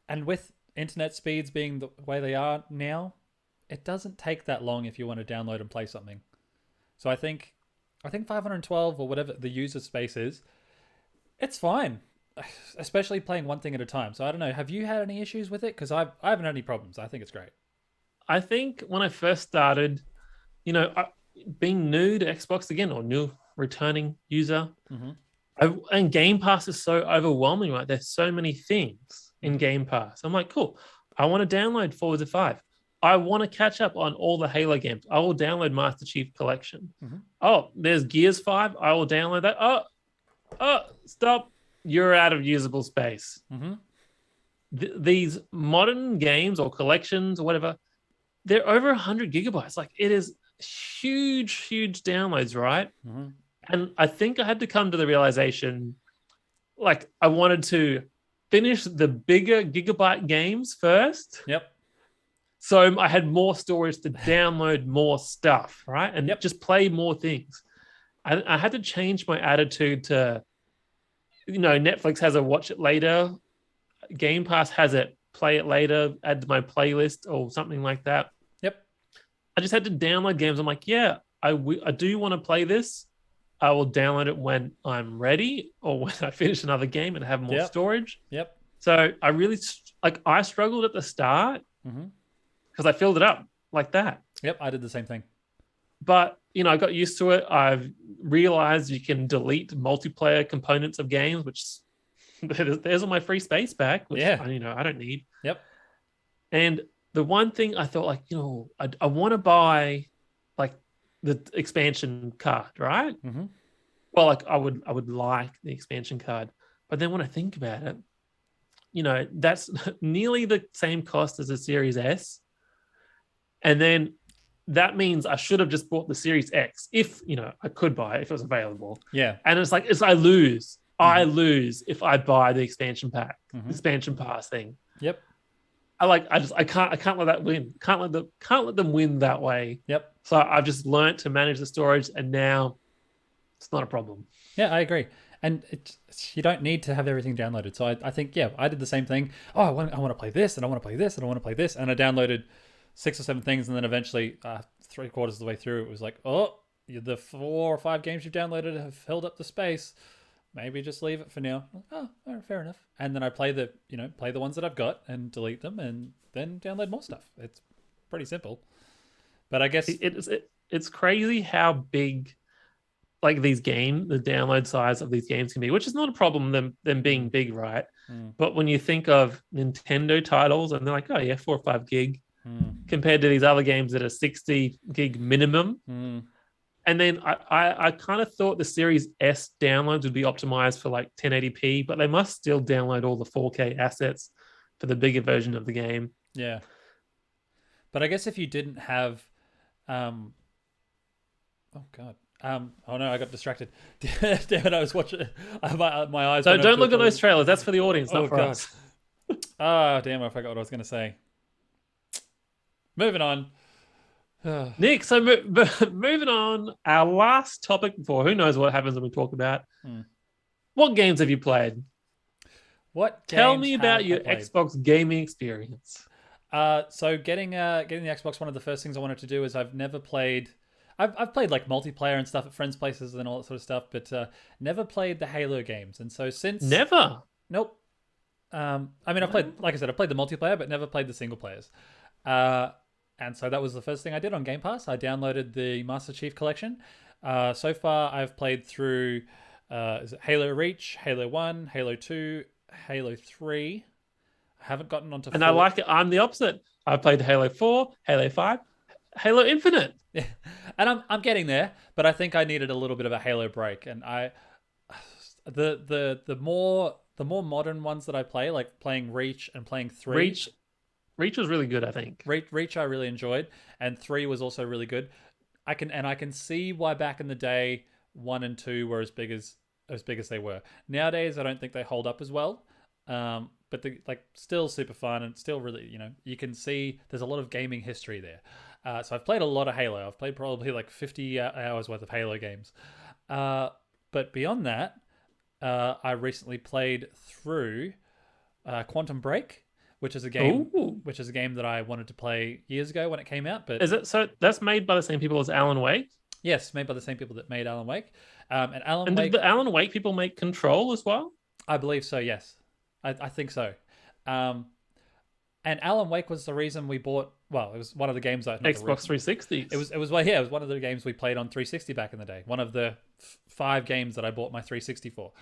And with internet speeds being the way they are now, it doesn't take that long if you want to download and play something. So I think 512 or whatever the user space is, it's fine, especially playing one thing at a time. So I don't know. Have you had any issues with it? Because I haven't had any problems. I think it's great. I think when I first started, being new to Xbox again, or new returning user, and Game Pass is so overwhelming, right? There's so many things in Game Pass. I'm like, cool. I want to download Forza 5. I want to catch up on all the Halo games. I will download Master Chief Collection. Oh, there's Gears 5. I will download that. Oh, stop. You're out of usable space. These modern games or collections or whatever, they're over 100 gigabytes. Like, it is huge downloads, right? And I think I had to come to the realization, like, I wanted to finish the bigger gigabyte games first. Yep. So I had more storage to download more stuff, right? And just play more things. I had to change my attitude to, Netflix has a watch it later. Game Pass has it play it later, add to my playlist or something like that. Yep. I just had to download games. I'm like, yeah, I do want to play this. I will download it when I'm ready or when I finish another game and have more storage. Yep. So I really, I struggled at the start because I filled it up like that. Yep, I did the same thing. But, I got used to it. I've realized you can delete multiplayer components of games, which there's all my free space back, which I don't need. Yep. And the one thing I thought, like, I want to buy like the expansion card, right? Well, like I would like the expansion card, but then when I think about it, that's nearly the same cost as a Series S, and then that means I should have just bought the Series X if I could buy it if it was available. Yeah, and it's like I lose. I lose if I buy the expansion pack, expansion pass thing. Yep. I can't let that win. Can't let them win that way. Yep. So I've just learned to manage the storage, and now it's not a problem. Yeah, I agree. And you don't need to have everything downloaded. So I think, I did the same thing. Oh, I want to play this, and I want to play this, and I want to play this. And I downloaded 6 or 7 things, and then eventually, 3/4 of the way through, it was like, oh, the 4 or 5 games you've downloaded have filled up the space. Maybe just leave it for now. Oh, fair enough. And then I play the ones that I've got and delete them, and then download more stuff. It's pretty simple. But I guess it's crazy how big, like, the download size of these games can be, which is not a problem, them being big, right? But when you think of Nintendo titles and they're like, oh yeah, 4 or 5 gig compared to these other games that are 60 gig minimum. And then I kind of thought the Series S downloads would be optimized for like 1080p, but they must still download all the 4K assets for the bigger version of the game. Yeah. But I guess if you didn't have, oh God. Oh no, I got distracted. Damn it, I was watching. My eyes. So don't look at those trailers. That's for the audience, not for us. Oh, damn, I forgot what I was going to say. Moving on. Nick, so moving on, our last topic before who knows what happens when we talk about what games have you played? Tell me about your Xbox gaming experience. So getting the Xbox, one of the first things I wanted to do is I've never played. I've played like multiplayer and stuff at friends' places and all that sort of stuff, but never played the Halo games. And so since nope. I mean, I've played, like I said, I played the multiplayer, but never played the single players. And so that was the first thing I did on Game Pass. I downloaded the Master Chief Collection. So far, I've played through is it Halo Reach, Halo 1, Halo 2, Halo 3. I haven't gotten onto 4. And I like it. I'm the opposite. I played Halo 4, Halo 5, Halo Infinite. Yeah. And I'm getting there, but I think I needed a little bit of a Halo break. And the more modern ones that I play, like playing Reach and playing 3. Reach was really good, I think. Reach I really enjoyed, and 3 was also really good. I can see why back in the day 1 and 2 were as big as they were. Nowadays, I don't think they hold up as well. But still super fun and still really, you can see there's a lot of gaming history there. So I've played a lot of Halo. I've played probably like 50 hours worth of Halo games. But beyond that, I recently played through Quantum Break, which is a game that I wanted to play years ago when it came out. But is it so? That's made by the same people as Alan Wake. Yes, made by the same people that made Alan Wake. Did the Alan Wake people make Control as well? I believe so. Yes, I think so. And Alan Wake was the reason we bought. Well, it was one of the games Xbox 360. It was one of the games we played on 360 back in the day. One of the 5 games that I bought my 360 for,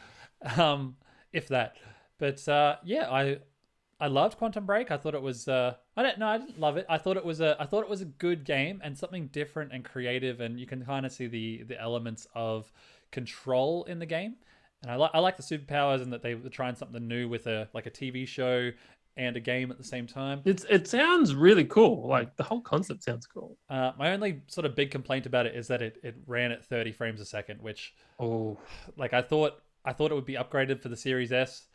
if that. But I loved Quantum Break. I thought it was. I didn't love it. I thought it was a good game and something different and creative, and you can kind of see the elements of Control in the game. And I like the superpowers and that they were trying something new with a TV show and a game at the same time. It sounds really cool. Like the whole concept sounds cool. My only sort of big complaint about it is that it ran at 30 frames a second, which I thought it would be upgraded for the Series S.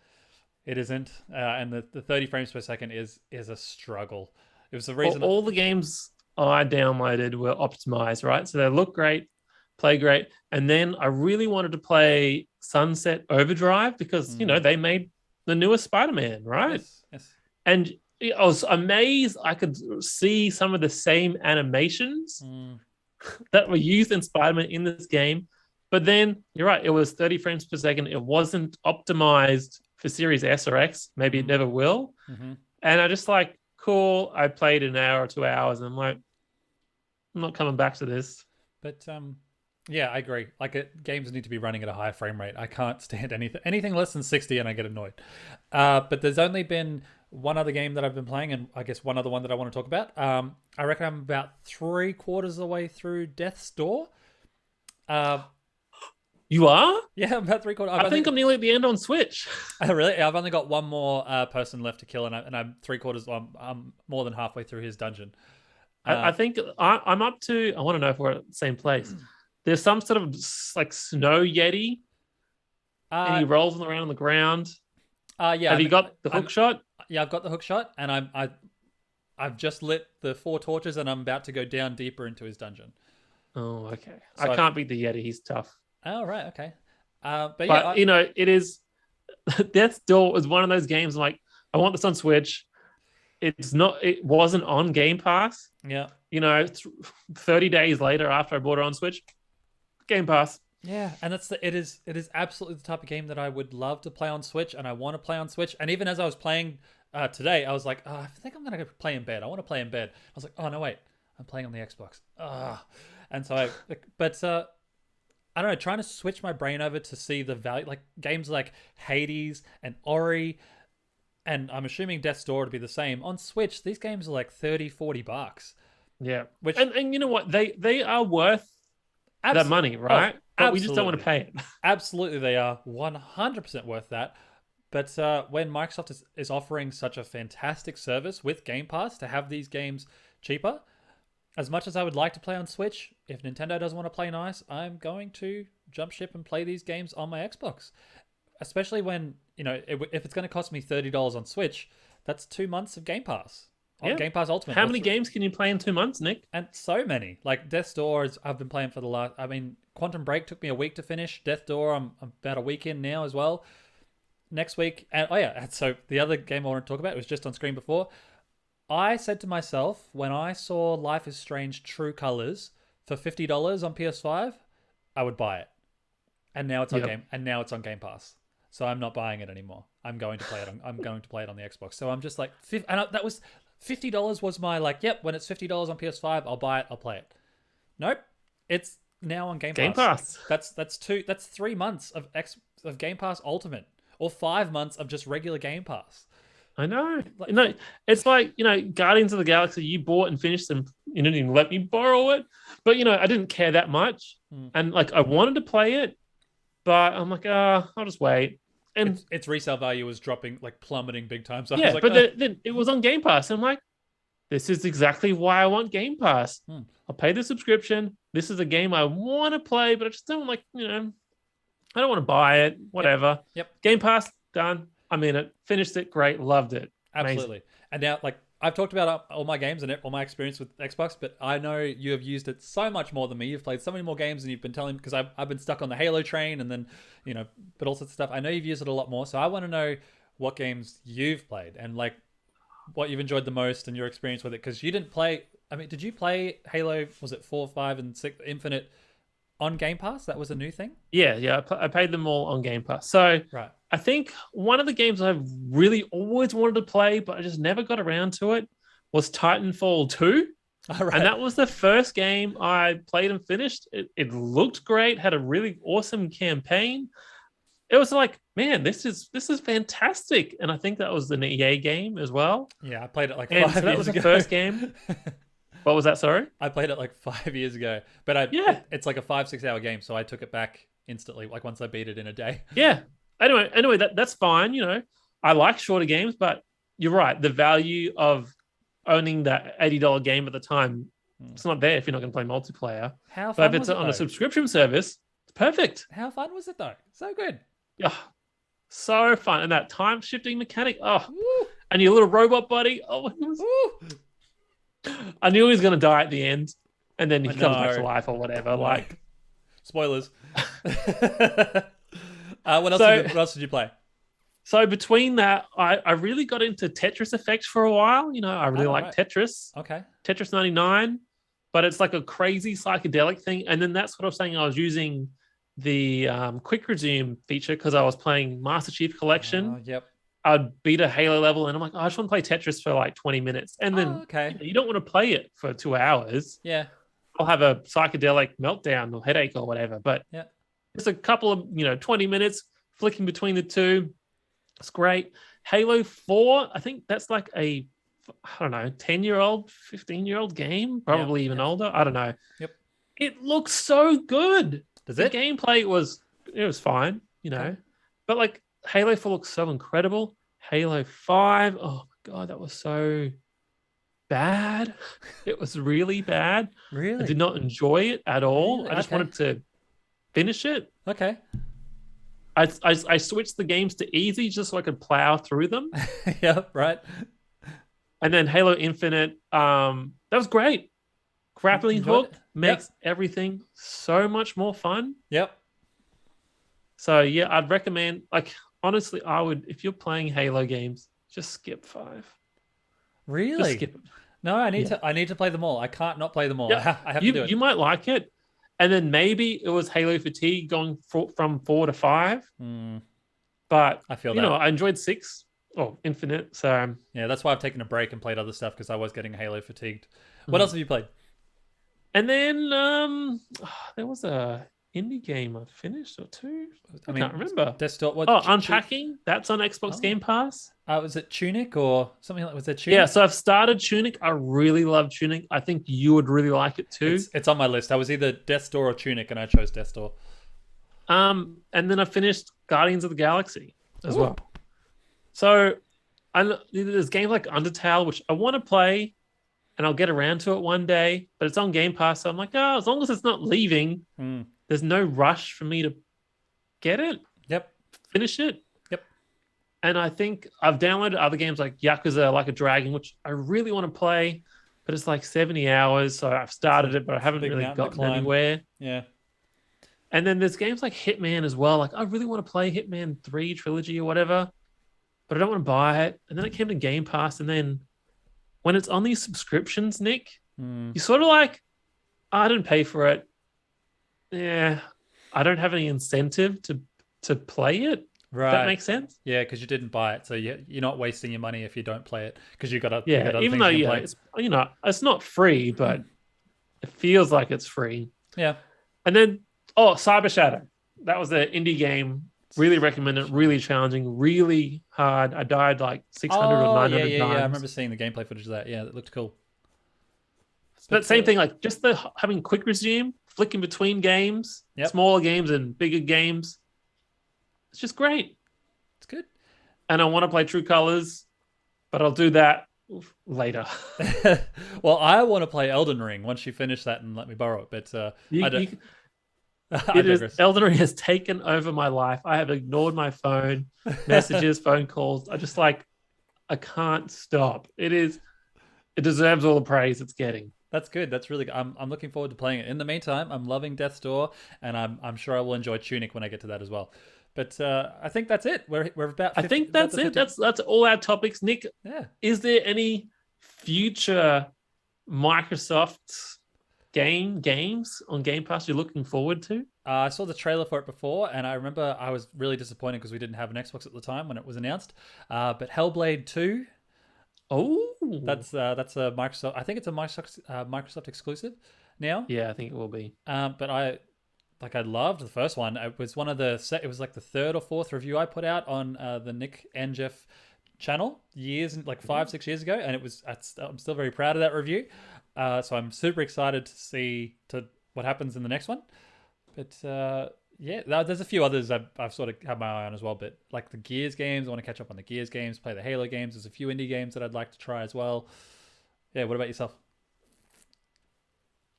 It isn't, and the 30 frames per second is a struggle. It was the reason all the games I downloaded were optimized, right? So they look great, play great, and then I really wanted to play Sunset Overdrive because they made the newest Spider-Man, right? Yes. And I was amazed I could see some of the same animations that were used in Spider-Man in this game. But then you're right, it was 30 frames per second. It wasn't optimized for Series S or X. Maybe it never will. Mm-hmm. And I just cool. I played an hour or 2 hours and I'm like, I'm not coming back to this. But yeah, I agree. Games need to be running at a higher frame rate. I can't stand anything less than 60 and I get annoyed. But there's only been one other game that I've been playing, and I guess one other one that I want to talk about. I reckon I'm about 3/4 of the way through Death's Door. You are? Yeah, I'm about 3/4. I think I'm nearly at the end on Switch. Really? I've only got one more person left to kill, and I'm 3/4. I'm more than halfway through his dungeon. I think I'm up to. I want to know if we're at the same place. There's some sort of snow yeti, and he rolls around on the ground. Yeah. Have you got the hook shot? Yeah, I've got the hook shot, and I've just lit the 4 torches, and I'm about to go down deeper into his dungeon. Oh, okay. So I can't beat the yeti. He's tough. Oh, right. Okay. But it is. Death's Door is one of those games. I want this on Switch. It wasn't on Game Pass. Yeah. 30 days later after I bought it on Switch, Game Pass. Yeah, and it is absolutely the type of game that I would love to play on Switch, and I want to play on Switch. And even as I was playing today, I was like, I think I'm gonna go play in bed. I want to play in bed. I was like, oh no, wait, I'm playing on the Xbox. And so I don't know, trying to switch my brain over to see the value, games like Hades and Ori, and I'm assuming Death's Door to be the same. On Switch, these games are $30-$40. Yeah. And you know what? They are worth that money, right? But we just don't want to pay it. Absolutely, they are 100% worth that. But when Microsoft is offering such a fantastic service with Game Pass to have these games cheaper, as much as I would like to play on Switch, if Nintendo doesn't want to play nice, I'm going to jump ship and play these games on my Xbox. Especially when, if it's going to cost me $30 on Switch, that's 2 months of Game Pass. Game Pass Ultimate. How many games can you play in 2 months, Nick? And so many. Death's Door, I've been playing for Quantum Break took me a week to finish. Death's Door, I'm about a week in now as well. Next week, and so the other game I want to talk about was just on screen before. I said to myself, when I saw Life is Strange True Colors for $50 on PS5, I would buy it. And now it's on Game Pass. So I'm not buying it anymore. I'm going to play it on the Xbox. So I'm just that was $50 was my when it's $50 on PS5, I'll buy it, I'll play it. Nope. It's now on Game Pass. That's 3 months of Game Pass Ultimate, or 5 months of just regular Game Pass. I know. It's Guardians of the Galaxy, you bought and finished and you didn't even let me borrow it. But, I didn't care that much. And, I wanted to play it, but I'm like, I'll just wait. And its resale value was dropping, plummeting big time. So yeah, then it was on Game Pass. And I'm like, this is exactly why I want Game Pass. Hmm. I'll pay the subscription. This is a game I want to play, but I just don't like, I don't want to buy it. Whatever. Yep. Game Pass, done. I'm in it. Finished it. Great. Loved it. Absolutely. Amazing. And now, like, I've talked about all my games and all my experience with Xbox, but I know you have used it so much more than me. You've played so many more games, and you've been telling, because I've been stuck on the Halo train, and then, but all sorts of stuff. I know you've used it a lot more, so I want to know what games you've played and like what you've enjoyed the most and your experience with it. Because you didn't play. I mean, did you play Halo? Was it 4, 5, and 6 Infinite on Game Pass? That was a new thing. Yeah. I paid them all on Game Pass. So right. I think one of the games I've really always wanted to play, but I just never got around to it, was Titanfall 2. Right. And that was the first game I played and finished. It looked great, had a really awesome campaign. It was like, man, this is fantastic. And I think that was an EA game as well. Yeah, I played it like and 5 years ago. That was the first game. What was that, sorry? I played it like 5 years ago. But it's like a 5-6 hour game, so I took it back instantly, like once I beat it in a day. Yeah. Anyway, that's fine. I like shorter games, but you're right. The value of owning that $80 game at the time, it's not there if you're not going to play multiplayer. How fun but if it's was it, on though? a subscription service, it's perfect. How fun was it though? So good. Yeah, so fun. And that time shifting mechanic. Oh, Woo! And your little robot buddy. Oh, I knew he was going to die at the end, and then he comes back to life or whatever. Like, spoilers. What else did you play? So between that, I really got into Tetris Effect for a while. I really like Tetris. Okay. Tetris 99, but it's like a crazy psychedelic thing. And then that's what I was saying. I was using the quick resume feature because I was playing Master Chief Collection. Yep. I'd beat a Halo level, and I'm like, I just want to play Tetris for like 20 minutes. And then you don't want to play it for 2 hours. Yeah. I'll have a psychedelic meltdown or headache or whatever. But just a couple of, 20 minutes flicking between the two. It's great. Halo 4, I think that's like a, 10-year-old, 15-year-old game, probably even older. I don't know. Yep. It looks so good. Does the it? Gameplay was fine, Okay. But like Halo 4 looks so incredible. Halo 5, oh my God, that was so bad. It was really bad. Really? I did not enjoy it at all. Really? I just wanted to finish it. Okay. I switched the games to easy just so I could plow through them. Yep, right. And then Halo Infinite, that was great. Grappling hook makes everything so much more fun. Yep. So yeah, I'd recommend, like, honestly, I would, if you're playing Halo games, just skip 5. Really? Just skip it. No, I need to play them all. I can't not play them all. Yeah. I have to do it. You might like it. And then maybe it was Halo fatigue going from 4 to 5. But I feel that. I enjoyed 6 or Infinite. So yeah, that's why I've taken a break and played other stuff because I was getting Halo fatigued. What else have you played? And then there was a indie game I finished or two. I can't remember. Desktop. Unpacking. That's on Xbox Game Pass. Was it Tunic or something like? Was it Tunic? Yeah, so I've started Tunic. I really love Tunic. I think you would really like it too. It's on my list. I was either Death Door or Tunic, and I chose Death Door. And then I finished Guardians of the Galaxy as well. So there's games like Undertale, which I want to play, and I'll get around to it one day. But it's on Game Pass, so I'm like, as long as it's not leaving, there's no rush for me to get it. Yep. Finish it. Yep. And I think I've downloaded other games like Yakuza Like a Dragon, which I really want to play, but it's like 70 hours. So I've started it, but I haven't really gotten anywhere. Yeah. And then there's games like Hitman as well. Like, I really want to play Hitman 3 Trilogy or whatever, but I don't want to buy it. And then it came to Game Pass. And then when it's on these subscriptions, Nick, you're sort of like, I didn't pay for it. Yeah, I don't have any incentive to play it. Right. That makes sense? Yeah, because you didn't buy it. So you're not wasting your money if you don't play it because you got even though, it's, it's not free, but it feels like it's free. Yeah. And then, Cyber Shadow. That was an indie game. Really recommend it. Really challenging. Really hard. I died like 600 or 900 times. Yeah. I remember seeing the gameplay footage of that. Yeah, that looked cool. But same thing, like just having quick resume, flicking between games, smaller games and bigger games. It's just great. It's good. And I want to play True Colors, but I'll do that later. Well, I want to play Elden Ring once you finish that and let me borrow it. But You, I don't. you, I it is digress. Elden Ring has taken over my life. I have ignored my phone, messages, phone calls. I can't stop. It deserves all the praise it's getting. That's good. That's really good. I'm looking forward to playing it. In the meantime, I'm loving Death's Door, and I'm sure I will enjoy Tunic when I get to that as well. But I think that's it. We're about I 50, think about that's the it. 50. That's all our topics. Nick, Yeah. is there any future Microsoft games on Game Pass you're looking forward to? I saw the trailer for it before, and I remember I was really disappointed because we didn't have an Xbox at the time when it was announced. But Hellblade 2, Oh, that's a Microsoft. I think it's a Microsoft exclusive now. yeah, I think it will be. But I loved the first one. It was one of it was like the third or fourth review I put out on the Nick&Jeff channel years, like 5-6 years ago, and I'm still very proud of that review. So I'm super excited to see what happens in the next one. But yeah, there's a few others I've sort of had my eye on as well. But like the Gears games, I want to catch up on the Gears games, play the Halo games. There's a few indie games that I'd like to try as well. Yeah, what about yourself?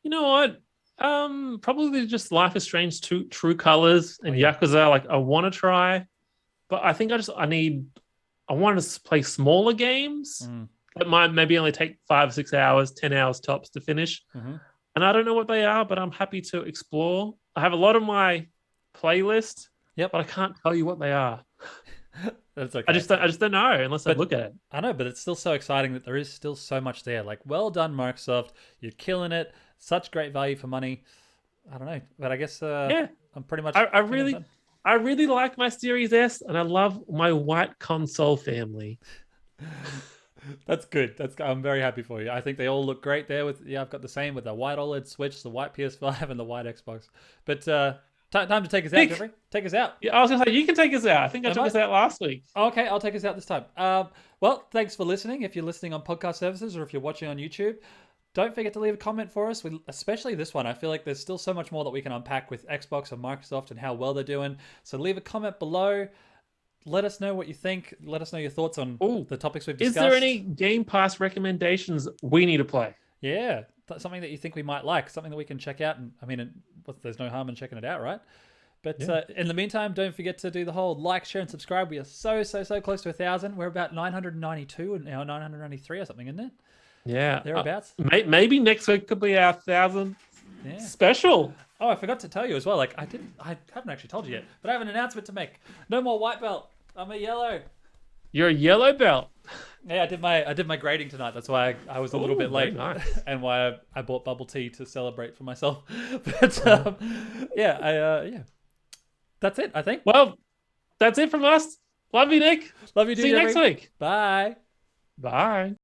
You know what? Probably just Life is Strange 2 True Colors Oh and yeah. Yakuza. Like I want to try, but I think I want to play smaller games Mm. that might maybe only take 5 or 6 hours, 10 hours tops to finish. Mm-hmm. And I don't know what they are, but I'm happy to explore. I have a lot on my playlist, Yep. but I can't tell you what they are. That's okay. I just don't know unless I But look at it. I know, but it's still so exciting that there is still so much there. Like, well done, Microsoft. You're killing it. Such great value for money. I don't know, but I guess Yeah, I'm pretty much. I, I Think I'm really, done. I really like my Series S, and I love my white console family. That's good. I'm very happy for you. I think they all look great there. I've got the same with the white OLED Switch, the white PS5, and the white Xbox. But time to take us out, Nick, Jeffrey. Take us out. yeah, I was gonna say you can take us out. I think I Am took I? us out last week. Okay, I'll take us out this time. Well, thanks for listening. If you're listening on podcast services or if you're watching on YouTube, don't forget to leave a comment for us. Especially this one. I feel like there's still so much more that we can unpack with Xbox and Microsoft and how well they're doing. So leave a comment below. Let us know what you think. Let us know your thoughts on Oh, the topics we've is discussed. there any Game Pass recommendations we need to play? Yeah, something that you think we might like, something that we can check out. And I mean, there's no harm in checking it out, right? But Yeah. in the meantime, don't forget to do the whole like, share, and subscribe. We are so close to 1,000. We're about 992 and now 993 or something, isn't it? Yeah. Thereabouts. Maybe next week could be our 1,000th Yeah. special. Oh, I forgot to tell you as well. Like I haven't actually told you yet, but I have an announcement to make. No more white belt. I'm a yellow. You're a yellow belt. Yeah, I did my grading tonight. That's why I was a little bit very late, nice. and why I bought bubble tea to celebrate for myself. But yeah. That's it. I think. Well, that's it from us. Love you, Nick. Love you, See you next Jeffrey. week. Bye. Bye.